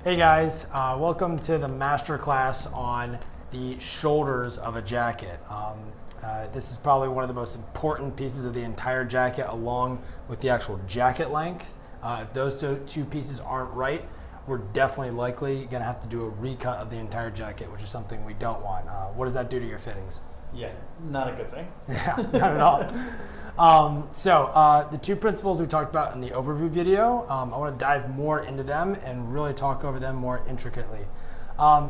Hey guys, welcome to the masterclass on the shoulders of a jacket. This is probably one of the most important pieces of the entire jacket along with the actual jacket length. If those two pieces aren't right, we're definitely likely going to have to do a recut of the entire jacket, which is something we don't want. What does that do to your fittings? Yeah, not a good thing. Yeah, not at all. The two principles we talked about in the overview video, I want to dive more into them and really talk over them more intricately.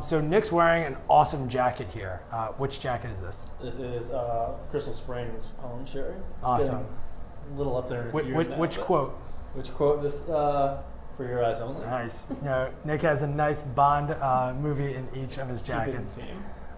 So Nick's wearing an awesome jacket here. Which jacket is this? This is Crystal Springs Holland Sherry. Awesome. A little up there in its years now, which quote? Which quote? This for your eyes only. Nice. Nick has a nice Bond movie in each of his jackets.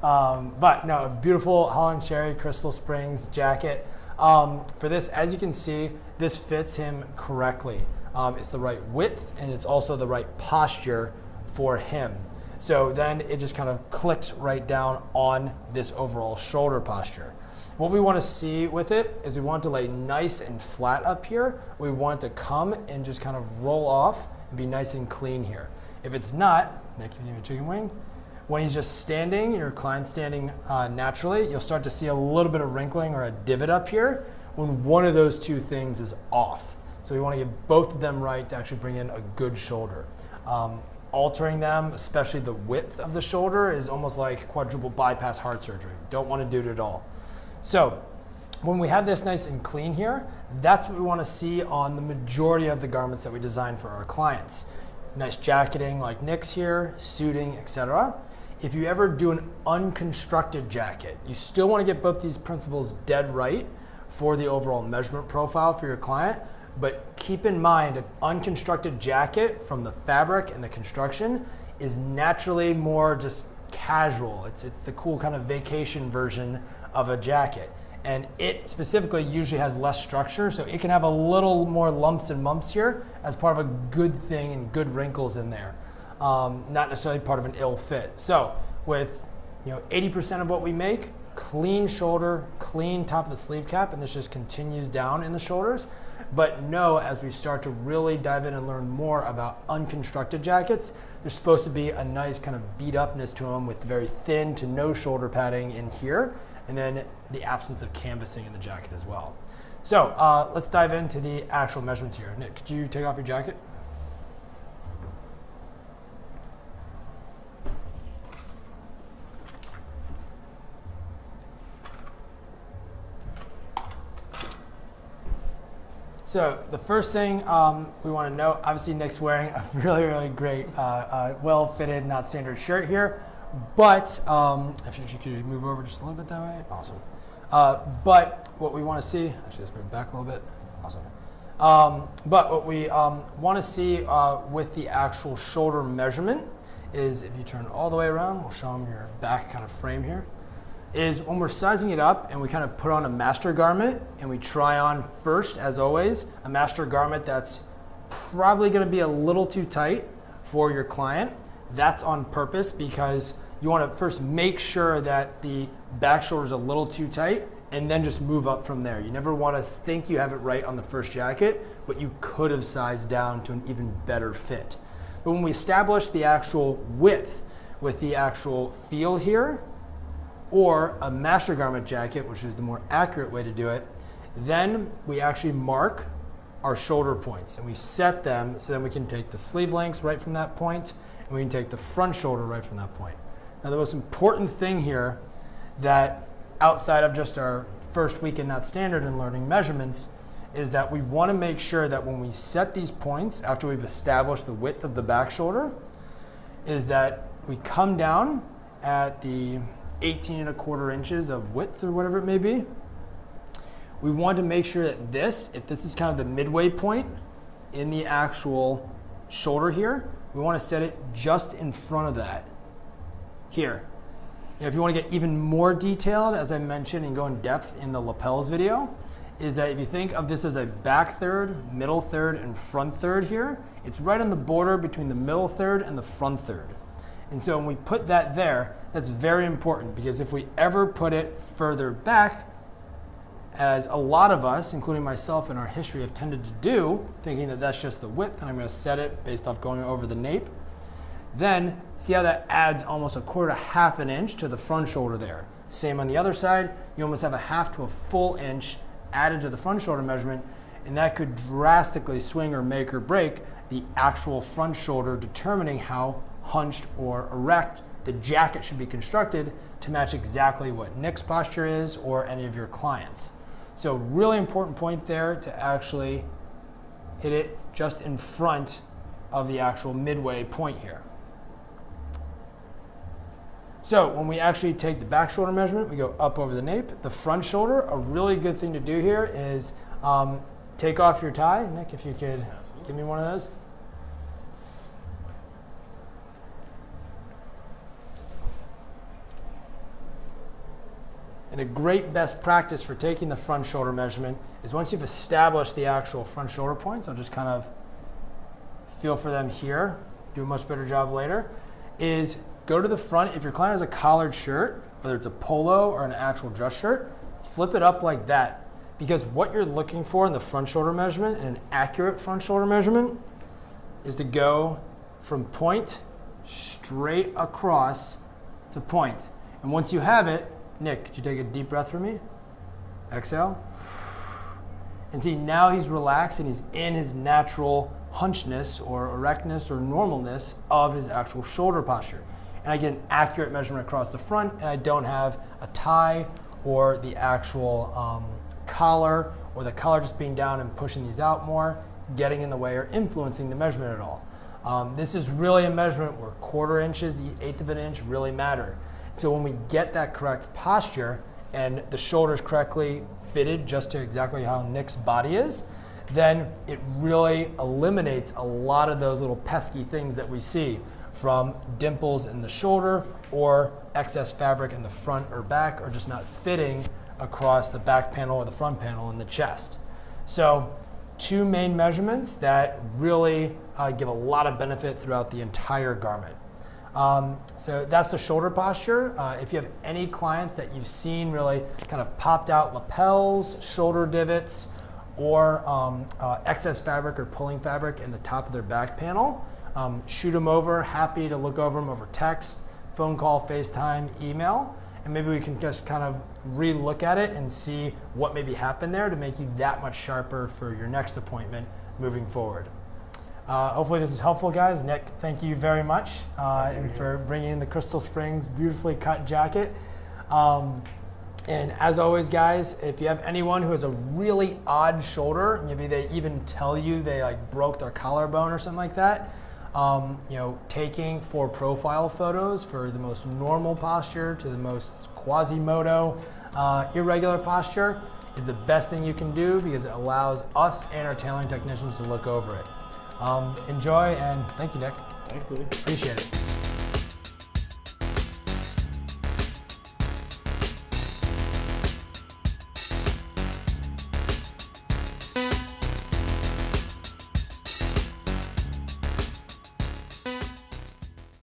A beautiful Holland Sherry Crystal Springs jacket. For this, as you can see, this fits him correctly. It's the right width and it's also the right posture for him. So then it just kind of clicks right down on this overall shoulder posture. What we want to see with it is we want it to lay nice and flat up here. We want it to come and just kind of roll off and be nice and clean here. If it's not, Nick, give me a chicken wing. When he's just standing, your client's standing naturally, you'll start to see a little bit of wrinkling or a divot up here when one of those two things is off. So we want to get both of them right to actually bring in a good shoulder. Altering them, especially the width of the shoulder, is almost like quadruple bypass heart surgery. Don't want to do it at all. So when we have this nice and clean here, that's what we want to see on the majority of the garments that we design for our clients. Nice jacketing like Nick's here, suiting, etc. If you ever do an unconstructed jacket, you still want to get both these principles dead right for the overall measurement profile for your client, but keep in mind an unconstructed jacket from the fabric and the construction is naturally more just casual. It's the cool kind of vacation version of a jacket. And it specifically usually has less structure, so it can have a little more lumps and bumps here as part of a good thing and good wrinkles in there. Not necessarily part of an ill fit. So with 80% of what we make, clean shoulder, clean top of the sleeve cap, and this just continues down in the shoulders. But know as we start to really dive in and learn more about unconstructed jackets, there's supposed to be a nice kind of beat upness to them with very thin to no shoulder padding in here, and then the absence of canvassing in the jacket as well. So let's dive into the actual measurements here. Nick, could you take off your jacket? So the first thing we want to know, obviously Nick's wearing a really, really great, well-fitted, not standard shirt here. But if you could move over just a little bit that way, awesome. But what we want to see, actually let's move back a little bit, awesome. But what we want to see with the actual shoulder measurement is, if you turn all the way around, we'll show them your back kind of frame here, is when we're sizing it up and we kind of put on a master garment and we try on first, as always, a master garment that's probably going to be a little too tight for your client. That's on purpose because you want to first make sure that the back shoulder is a little too tight and then just move up from there. You never want to think you have it right on the first jacket, but you could have sized down to an even better fit. But when we establish the actual width with the actual feel here, or a master garment jacket, which is the more accurate way to do it, then we actually mark our shoulder points and we set them so then we can take the sleeve lengths right from that point and we can take the front shoulder right from that point. Now the most important thing here, that outside of just our first week in Not Standard and learning measurements, is that we want to make sure that when we set these points after we've established the width of the back shoulder, is that we come down at the 18.25 inches of width or whatever it may be. We want to make sure that if this is kind of the midway point in the actual shoulder here, we want to set it just in front of that here. If you want to get even more detailed, as I mentioned and go in depth in the lapels video, is that if you think of this as a back third, middle third, and front third here, it's right on the border between the middle third and the front third. And so when we put that there, that's very important, because if we ever put it further back, as a lot of us, including myself in our history, have tended to do, thinking that that's just the width and I'm going to set it based off going over the nape, Then see how that adds almost a quarter to half an inch to the front shoulder there. Same on the other side, you almost have a half to a full inch added to the front shoulder measurement, and that could drastically swing or make or break the actual front shoulder, determining how hunched or erect the jacket should be constructed to match exactly what Nick's posture is or any of your clients. So really important point there to actually hit it just in front of the actual midway point here. So when we actually take the back shoulder measurement, we go up over the nape. The front shoulder, a really good thing to do here is take off your tie. Nick, if you could give me one of those. And a great best practice for taking the front shoulder measurement is once you've established the actual front shoulder points, I'll just kind of feel for them here, do a much better job later, is go to the front. If your client has a collared shirt, whether it's a polo or an actual dress shirt, flip it up like that. Because what you're looking for in the front shoulder measurement, and an accurate front shoulder measurement, is to go from point straight across to point. And once you have it, Nick, could you take a deep breath for me? Exhale. And see, now he's relaxed and he's in his natural hunchness or erectness or normalness of his actual shoulder posture. And I get an accurate measurement across the front, and I don't have a tie or the actual collar, or the collar just being down and pushing these out more, getting in the way or influencing the measurement at all. This is really a measurement where quarter inches, eighth of an inch really matter. So when we get that correct posture and the shoulders correctly fitted just to exactly how Nick's body is, then it really eliminates a lot of those little pesky things that we see, from dimples in the shoulder or excess fabric in the front or back, or just not fitting across the back panel or the front panel in the chest. So two main measurements that really give a lot of benefit throughout the entire garment. So that's the shoulder posture. If you have any clients that you've seen really kind of popped out lapels, shoulder divots, or excess fabric or pulling fabric in the top of their back panel, shoot them over. Happy to look over them over text, phone call, FaceTime, email, and maybe we can just kind of re-look at it and see what maybe happened there to make you that much sharper for your next appointment moving forward. Hopefully this was helpful, guys. Nick, thank you very much and for bringing in the Crystal Springs beautifully cut jacket. And as always, guys, if you have anyone who has a really odd shoulder, maybe they even tell you they like broke their collarbone or something like that, taking for profile photos for the most normal posture to the most Quasimodo irregular posture is the best thing you can do, because it allows us and our tailoring technicians to look over it. Enjoy, and thank you, Nick. Thanks, Louis. Appreciate it.